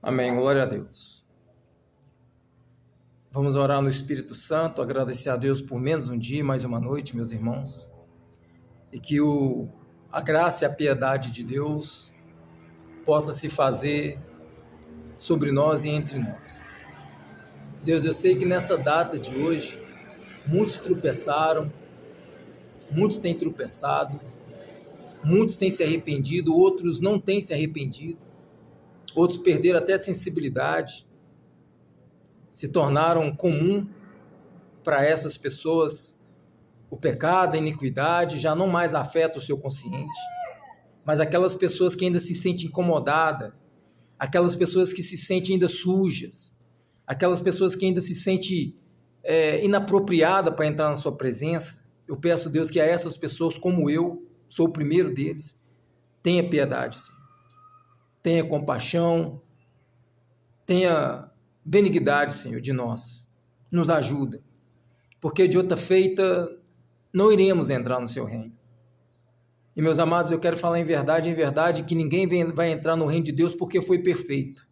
Amém, glória a Deus. Vamos orar no Espírito Santo, agradecer a Deus por menos um dia, mais uma noite, meus irmãos, e que a graça e a piedade de Deus possa se fazer sobre nós e entre nós. Deus, eu sei que nessa data de hoje, muitos tropeçaram, muitos têm tropeçado, muitos têm se arrependido, outros não têm se arrependido, outros perderam até a sensibilidade, se tornaram comum para essas pessoas o pecado, a iniquidade, já não mais afeta o seu consciente, mas aquelas pessoas que ainda se sentem incomodadas, aquelas pessoas que se sentem ainda sujas, aquelas pessoas que ainda se sentem inapropriadas para entrar na sua presença, eu peço, Deus, que a essas pessoas, como eu, sou o primeiro deles, tenha piedade, Senhor. Tenha compaixão, tenha benignidade, Senhor, de nós. Nos ajuda, porque de outra feita não iremos entrar no seu reino. E, meus amados, eu quero falar em verdade, que ninguém vai entrar no reino de Deus porque foi perfeito.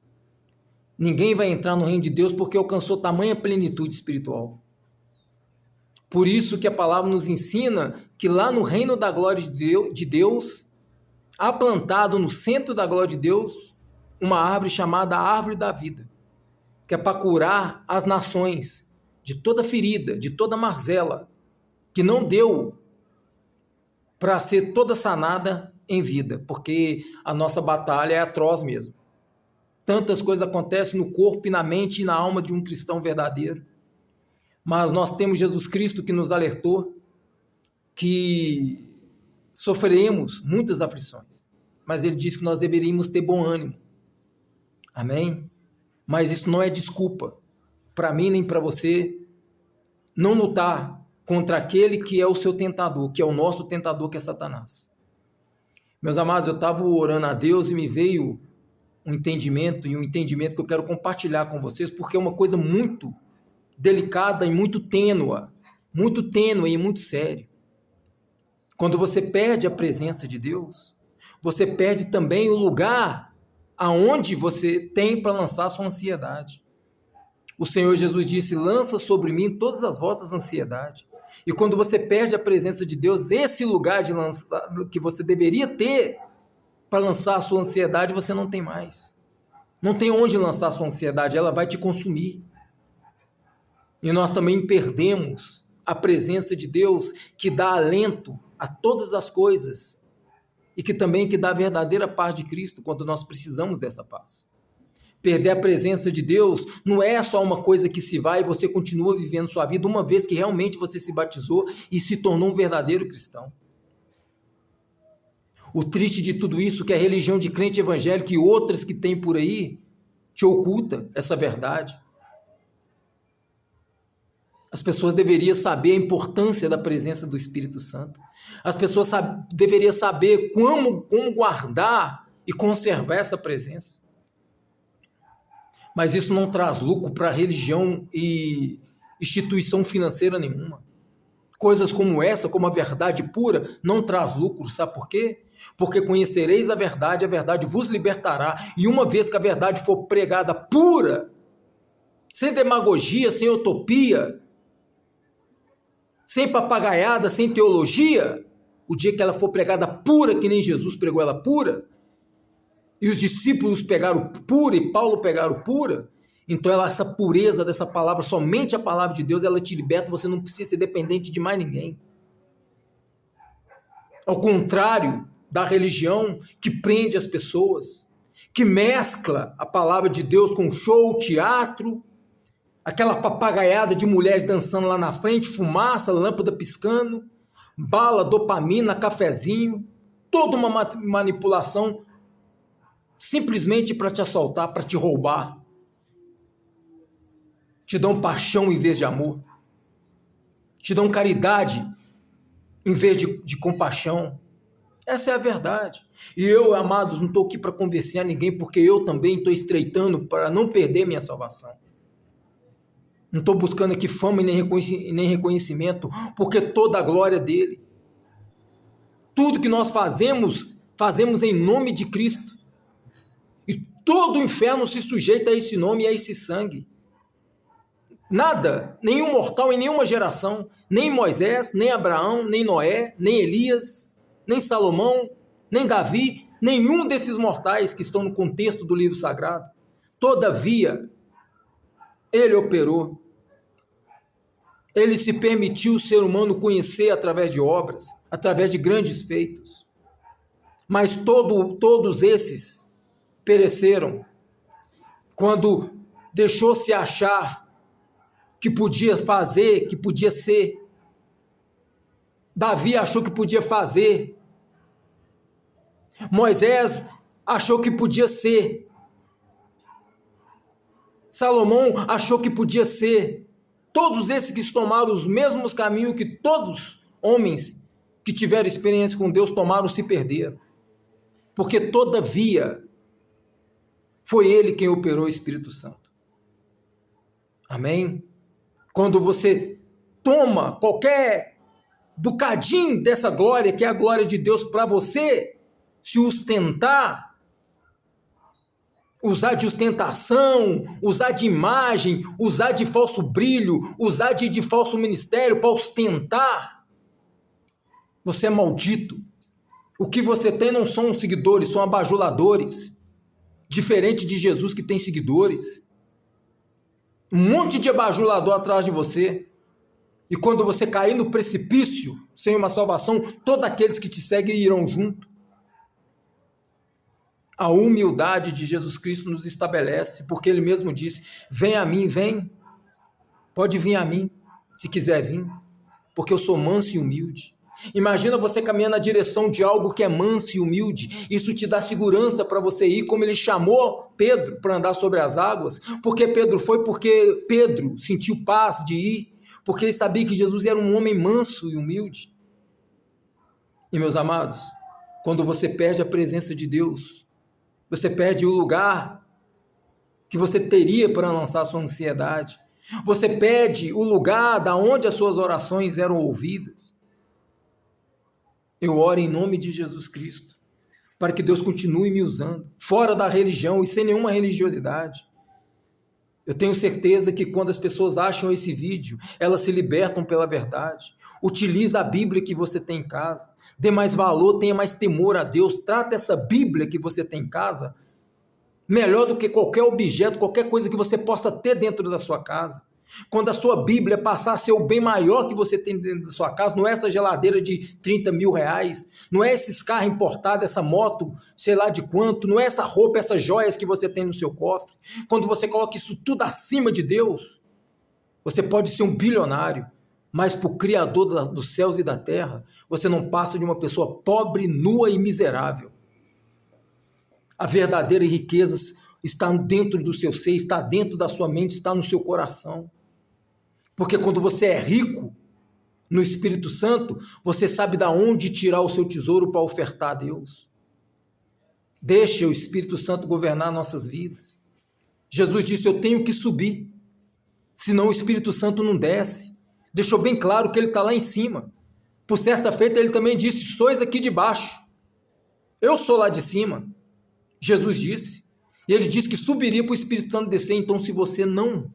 Ninguém vai entrar no reino de Deus porque alcançou tamanha plenitude espiritual. Por isso que a palavra nos ensina que lá no reino da glória de Deus, há plantado no centro da glória de Deus uma árvore chamada árvore da vida, que é para curar as nações de toda ferida, de toda mazela, que não deu para ser toda sanada em vida, porque a nossa batalha é atroz mesmo. Tantas coisas acontecem no corpo e na mente e na alma de um cristão verdadeiro, mas nós temos Jesus Cristo que nos alertou que sofreremos muitas aflições, mas ele disse que nós deveríamos ter bom ânimo. Amém? Mas isso não é desculpa para mim nem para você não lutar contra aquele que é o seu tentador, que é o nosso tentador, que é Satanás. Meus amados, eu estava orando a Deus e me veio um entendimento que eu quero compartilhar com vocês, porque é uma coisa muito delicada e muito tênue e muito séria. Quando você perde a presença de Deus, você perde também o lugar aonde você tem para lançar sua ansiedade. O Senhor Jesus disse: lança sobre mim todas as vossas ansiedades. E quando você perde a presença de Deus, esse lugar de lançar, que você deveria ter para lançar a sua ansiedade, você não tem mais. Não tem onde lançar a sua ansiedade, ela vai te consumir. E nós também perdemos a presença de Deus, que dá alento a todas as coisas, e que também dá a verdadeira paz de Cristo, quando nós precisamos dessa paz. Perder a presença de Deus não é só uma coisa que se vai e você continua vivendo sua vida uma vez que realmente você se batizou e se tornou um verdadeiro cristão. O triste de tudo isso é que a religião de crente evangélico e outras que tem por aí te oculta essa verdade. As pessoas deveriam saber a importância da presença do Espírito Santo. As pessoas deveriam saber como guardar e conservar essa presença. Mas isso não traz lucro para religião e instituição financeira nenhuma. Coisas como essa, como a verdade pura, não traz lucro. Sabe por quê? Porque conhecereis a verdade vos libertará. E uma vez que a verdade for pregada pura, sem demagogia, sem utopia, sem papagaiada, sem teologia, o dia que ela for pregada pura, que nem Jesus pregou ela pura, e os discípulos pegaram pura e Paulo pegaram pura, então essa pureza dessa palavra, somente a palavra de Deus, ela te liberta, você não precisa ser dependente de mais ninguém. Ao contrário da religião que prende as pessoas, que mescla a palavra de Deus com show, teatro, aquela papagaiada de mulheres dançando lá na frente, fumaça, lâmpada piscando, bala, dopamina, cafezinho, toda uma manipulação simplesmente para te assaltar, para te roubar. Te dão paixão em vez de amor. Te dão caridade em vez de compaixão. Essa é a verdade. E eu, amados, não estou aqui para convencer a ninguém, porque eu também estou estreitando para não perder minha salvação. Não estou buscando aqui fama e nem reconhecimento, porque toda a glória é dele. Tudo que nós fazemos em nome de Cristo. E todo o inferno se sujeita a esse nome e a esse sangue. Nada, nenhum mortal em nenhuma geração, nem Moisés, nem Abraão, nem Noé, nem Elias, nem Salomão, nem Davi, nenhum desses mortais que estão no contexto do livro sagrado. Todavia, ele operou. Ele se permitiu o ser humano conhecer através de obras, através de grandes feitos. Mas todos esses pereceram quando deixou-se achar que podia fazer, que podia ser. Davi achou que podia fazer. Moisés achou que podia ser. Salomão achou que podia ser. Todos esses que tomaram os mesmos caminhos que todos homens que tiveram experiência com Deus tomaram, se perderam. Porque todavia foi ele quem operou o Espírito Santo. Amém? Quando você toma qualquer bocadinho dessa glória, que é a glória de Deus, para você se ostentar, usar de ostentação, usar de imagem, usar de falso brilho, usar de falso ministério para ostentar, você é maldito. O que você tem não são seguidores, são abajuladores. Diferente de Jesus, que tem seguidores. Um monte de abajulador atrás de você. E quando você cair no precipício, sem uma salvação, todos aqueles que te seguem irão junto. A humildade de Jesus Cristo nos estabelece, porque ele mesmo disse: vem a mim, vem. Pode vir a mim, se quiser vir, porque eu sou manso e humilde. Imagina você caminhando na direção de algo que é manso e humilde. Isso te dá segurança para você ir, como ele chamou Pedro para andar sobre as águas. Porque Pedro foi? Porque Pedro sentiu paz de ir, porque ele sabia que Jesus era um homem manso e humilde. E meus amados, quando você perde a presença de Deus, você perde o lugar que você teria para lançar sua ansiedade. Você perde o lugar da onde as suas orações eram ouvidas. Eu oro em nome de Jesus Cristo, para que Deus continue me usando, fora da religião e sem nenhuma religiosidade. Eu tenho certeza que quando as pessoas acham esse vídeo, elas se libertam pela verdade. Utiliza a Bíblia que você tem em casa. Dê mais valor, tenha mais temor a Deus. Trata essa Bíblia que você tem em casa melhor do que qualquer objeto, qualquer coisa que você possa ter dentro da sua casa. Quando a sua Bíblia passar a ser o bem maior que você tem dentro da sua casa, não é essa geladeira de 30 mil reais, não é esses carros importados, essa moto, sei lá de quanto, não é essa roupa, essas joias que você tem no seu cofre. Quando você coloca isso tudo acima de Deus, você pode ser um bilionário, mas para o Criador dos céus e da terra, você não passa de uma pessoa pobre, nua e miserável. A verdadeira riqueza está dentro do seu ser, está dentro da sua mente, está no seu coração. Porque quando você é rico no Espírito Santo, você sabe de onde tirar o seu tesouro para ofertar a Deus. Deixe o Espírito Santo governar nossas vidas. Jesus disse: eu tenho que subir, senão o Espírito Santo não desce. Deixou bem claro que ele está lá em cima. Por certa feita, ele também disse: sois aqui de baixo. Eu sou lá de cima. Jesus disse. E ele disse que subiria para o Espírito Santo descer. Então, se você não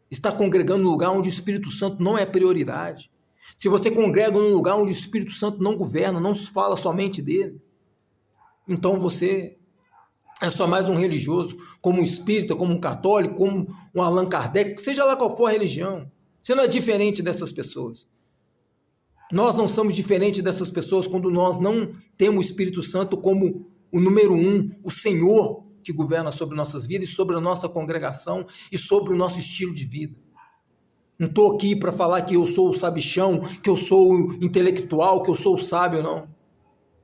está congregando no lugar onde o Espírito Santo não é prioridade, se você congrega num lugar onde o Espírito Santo não governa, não se fala somente dele, então você é só mais um religioso, como um espírita, como um católico, como um Allan Kardec, seja lá qual for a religião. Você não é diferente dessas pessoas. Nós não somos diferentes dessas pessoas quando nós não temos o Espírito Santo como o número 1, o Senhor que governa sobre nossas vidas e sobre a nossa congregação e sobre o nosso estilo de vida. Não estou aqui para falar que eu sou o sabichão, que eu sou o intelectual, que eu sou o sábio, não.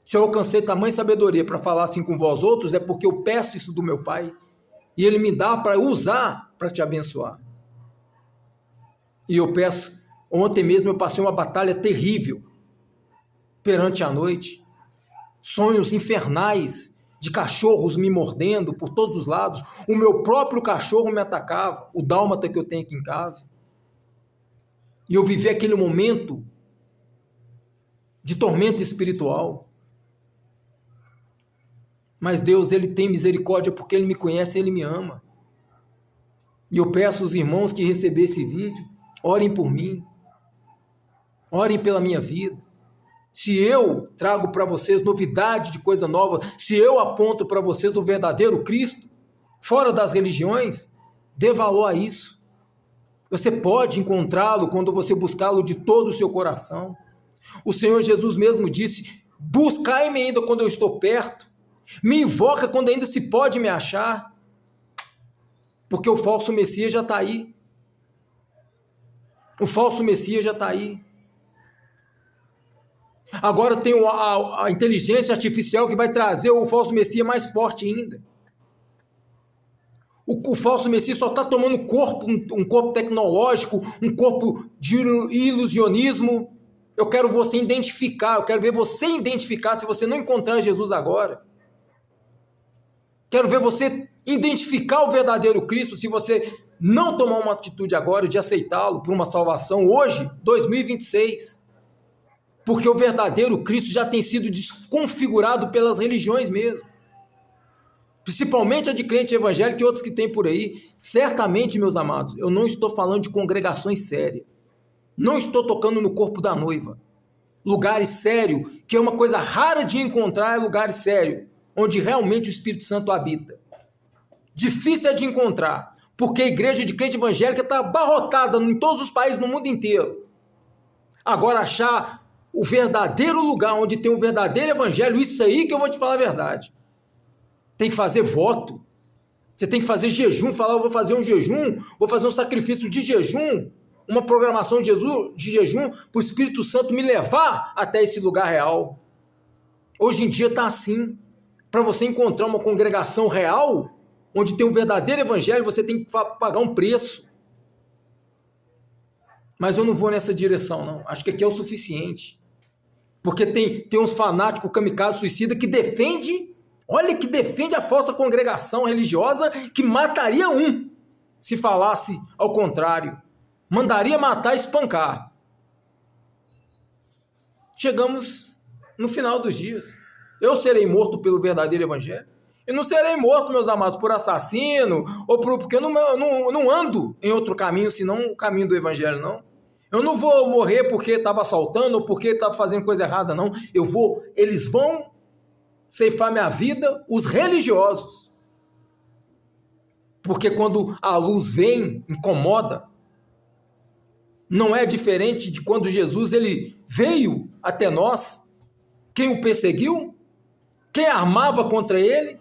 Se eu alcancei tamanha sabedoria para falar assim com vós outros, é porque eu peço isso do meu Pai e Ele me dá para usar para te abençoar. E eu peço, ontem mesmo eu passei uma batalha terrível perante a noite, sonhos infernais, de cachorros me mordendo por todos os lados, o meu próprio cachorro me atacava, o dálmata que eu tenho aqui em casa, e eu vivi aquele momento de tormento espiritual, Mas Deus, Ele tem misericórdia porque Ele me conhece, Ele me ama. E eu peço aos irmãos que receber esse vídeo, orem por mim, orem pela minha vida. Se eu trago para vocês novidade de coisa nova, se eu aponto para vocês o verdadeiro Cristo, fora das religiões, dê valor a isso. Você pode encontrá-lo quando você buscá-lo de todo o seu coração. O Senhor Jesus mesmo disse: buscai-me ainda quando eu estou perto, me invoca quando ainda se pode me achar, porque o falso Messias já está aí. O falso Messias já está aí. Agora tem a inteligência artificial que vai trazer o falso Messias mais forte ainda. O falso Messias só está tomando corpo, um corpo tecnológico, um corpo de ilusionismo. Eu quero você identificar, eu quero ver você identificar se você não encontrar Jesus agora. Quero ver você identificar o verdadeiro Cristo se você não tomar uma atitude agora de aceitá-lo por uma salvação hoje, 2026. Porque o verdadeiro Cristo já tem sido desconfigurado pelas religiões mesmo. Principalmente a de crente evangélico e outros que tem por aí. Certamente, meus amados, eu não estou falando de congregações sérias. Não estou tocando no corpo da noiva. Lugares sérios, que é uma coisa rara de encontrar, é lugares sérios, onde realmente o Espírito Santo habita. Difícil é de encontrar, porque a igreja de crente evangélica está abarrotada em todos os países, no mundo inteiro. Agora, achar o verdadeiro lugar onde tem o verdadeiro evangelho, isso aí que eu vou te falar a verdade. Tem que fazer voto, você tem que fazer jejum, falar: eu vou fazer um jejum, vou fazer um sacrifício de jejum, uma programação de jejum, para o Espírito Santo me levar até esse lugar real. Hoje em dia está assim. Para você encontrar uma congregação real, onde tem um verdadeiro evangelho, você tem que pagar um preço. Mas eu não vou nessa direção, não. Acho que aqui é o suficiente. Porque tem uns fanáticos kamikaze suicida que defende a falsa congregação religiosa, que mataria um, se falasse ao contrário. Mandaria matar e espancar. Chegamos no final dos dias. Eu serei morto pelo verdadeiro evangelho. E não serei morto, meus amados, por assassino, porque eu não ando em outro caminho, senão o caminho do evangelho, não. Eu não vou morrer porque estava assaltando ou porque estava fazendo coisa errada, não. Eles vão ceifar minha vida, os religiosos. Porque quando a luz vem, incomoda. Não é diferente de quando Jesus ele veio até nós. Quem o perseguiu? Quem armava contra ele?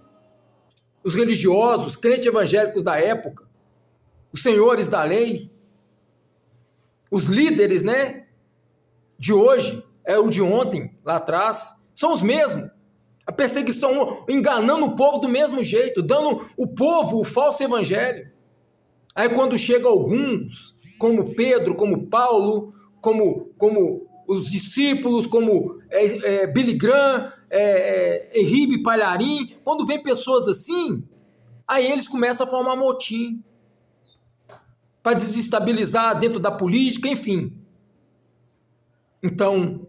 Os religiosos, crentes evangélicos da época, os senhores da lei, os líderes, né, de hoje, é o de ontem, lá atrás, são os mesmos. A perseguição, enganando o povo do mesmo jeito, dando o povo o falso evangelho. Aí quando chega alguns, como Pedro, como Paulo, como os discípulos, como Billy Graham, Henrique Palharim, quando vem pessoas assim, aí eles começam a formar motim para desestabilizar dentro da política, enfim. Então,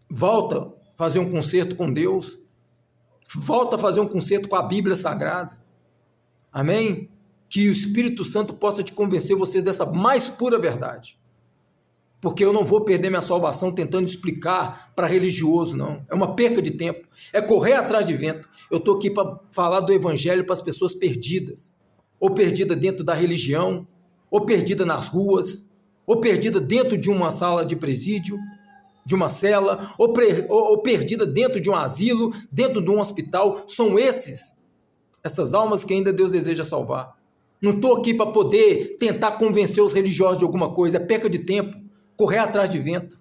volta a fazer um concerto com Deus, volta a fazer um concerto com a Bíblia Sagrada, amém? Que o Espírito Santo possa te convencer vocês dessa mais pura verdade. Porque eu não vou perder minha salvação tentando explicar para religioso, não. É uma perca de tempo. É correr atrás de vento. Eu estou aqui para falar do evangelho para as pessoas perdidas. Ou perdida dentro da religião, ou perdida nas ruas, ou perdida dentro de uma sala de presídio, de uma cela, ou perdida dentro de um asilo, dentro de um hospital. São essas almas que ainda Deus deseja salvar. Não estou aqui para poder tentar convencer os religiosos de alguma coisa. É perca de tempo. Correr atrás de vento.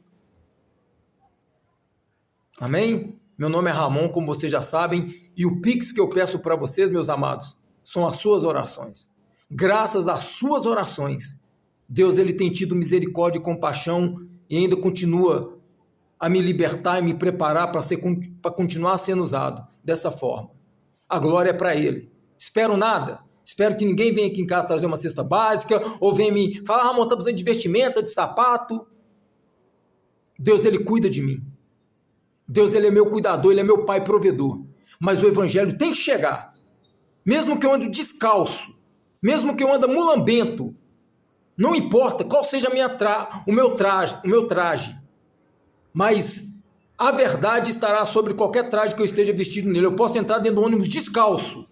Amém? Meu nome é Ramon, como vocês já sabem, e o Pix que eu peço para vocês, meus amados, são as suas orações. Graças às suas orações, Deus ele tem tido misericórdia e compaixão e ainda continua a me libertar e me preparar para continuar sendo usado dessa forma. A glória é para Ele. Espero nada. Espero que ninguém venha aqui em casa trazer uma cesta básica, ou venha me falar: Ramon, está precisando de vestimenta, de sapato. Deus, Ele cuida de mim. Deus, Ele é meu cuidador, Ele é meu pai provedor. Mas o evangelho tem que chegar. Mesmo que eu ande descalço, mesmo que eu ande mulambento, não importa qual seja o meu traje, mas a verdade estará sobre qualquer traje que eu esteja vestido nele. Eu posso entrar dentro do ônibus descalço,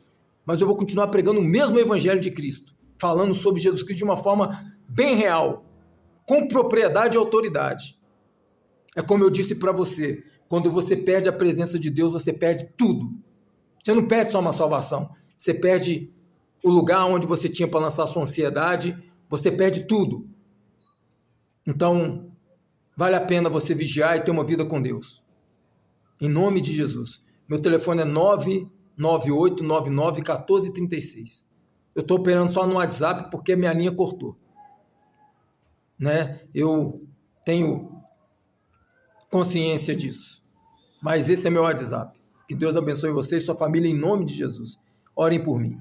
mas eu vou continuar pregando o mesmo evangelho de Cristo, falando sobre Jesus Cristo de uma forma bem real, com propriedade e autoridade. É como eu disse para você, quando você perde a presença de Deus, você perde tudo. Você não perde só uma salvação, você perde o lugar onde você tinha para lançar sua ansiedade, você perde tudo. Então, vale a pena você vigiar e ter uma vida com Deus. Em nome de Jesus. Meu telefone é 998991436. Eu estou operando só no WhatsApp porque minha linha cortou. Né? Eu tenho consciência disso. Mas esse é meu WhatsApp. Que Deus abençoe você e sua família em nome de Jesus. Orem por mim.